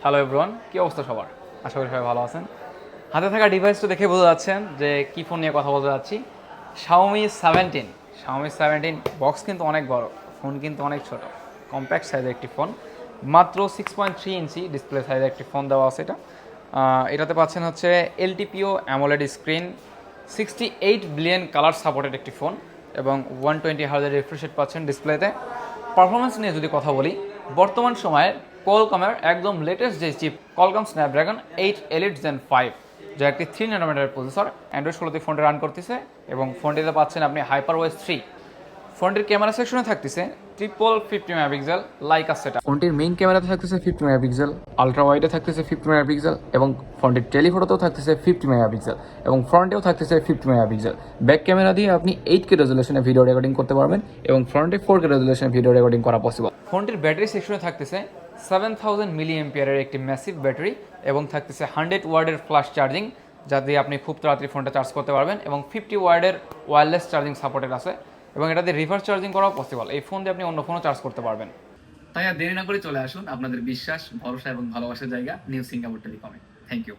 Hello everyone, কি অবস্থা সবার? আশা করি সবাই ভালো আছেন। হাতে থাকা ডিভাইসটা দেখে বোঝা যাচ্ছেন যে কী ফোন নিয়ে কথা বলতে যাচ্ছি। Xiaomi 17 বক্স কিন্তু অনেক বড়, ফোন কিন্তু অনেক ছোট, কম্প্যাক্ট সাইজের একটি ফোন। মাত্র 6.3 ইঞ্চি ডিসপ্লে সাইজের একটি ফোন দেওয়া আছে এটা। এটাতে পাচ্ছেন হচ্ছে LTPO AMOLED screen, 68 billion colour supported একটি ফোন এবং 120 হার্জের রিফ্রেশ রেট পাচ্ছেন ডিসপ্লেতে। পারফরমেন্স নিয়ে যদি কথা বলি, বর্তমান সময়ে কোয়ালকমের একদম লেটেস্ট যে chip Qualcomm Snapdragon 8 elite Gen 5, যা একটি 3 ন্যানোমিটার প্রসেসর অ্যান্ড্রয়েড 16 ফোনটি রান করতেছে এবং ফোনটিতে পাচ্ছেন আপনি হাইপারওয়েস 3। ফোনটির ক্যামেরা সেকশনে থাকতেছে ট্রিপল 50 মেগাপিক্সেল লাইকা সেটআপ। ফোনটির মেইন ক্যামেরাতে থাকতেছে 50 মেগাপিক্সেল, আলট্রা ওয়াইডে থাকতেছে 50 মেগাপিক্সেল এবং ফোনটির টেলিফোটোতেও থাকতেছে 50 মেগাপিক্সেল এবং ফ্রন্টেও থাকতেছে 50 মেগাপিক্সেল। ব্যাক ক্যামেরা দিয়ে আপনি 8K রেজুলেশনে ভিডিও রেকর্ডিং করতে পারবেন এবং ফ্রন্টে 4K রেজুলেশনে ভিডিও রেকর্ডিং করা পসিবল। ফোনটির ব্যাটারি সেকশনে থাকতেছে 7000 মিলি এম্পিয়ারের একটি ম্যাসিভ ব্যাটারি এবং থাকতেছে 100 ওয়ার্ডের ফ্লাশ চার্জিং, যা দিয়ে আপনি খুব তাড়াতাড়ি ফোনটা চার্জ করতে পারবেন এবং 50 ওয়ার্ডের ওয়্যারলেস চার্জিং সাপোর্টেড আছে এবং এটাতে রিভার্স চার্জিং করাও পসিবল। এই ফোন দিয়ে আপনি অন্য ফোনও চার্জ করতে পারবেন। তাই আর দেরি না করে চলে আসুন আপনাদের বিশ্বাস, ভরসা এবং ভালোবাসার জায়গা নিউ সিঙ্গাপুর টেলিকমে। Thank you.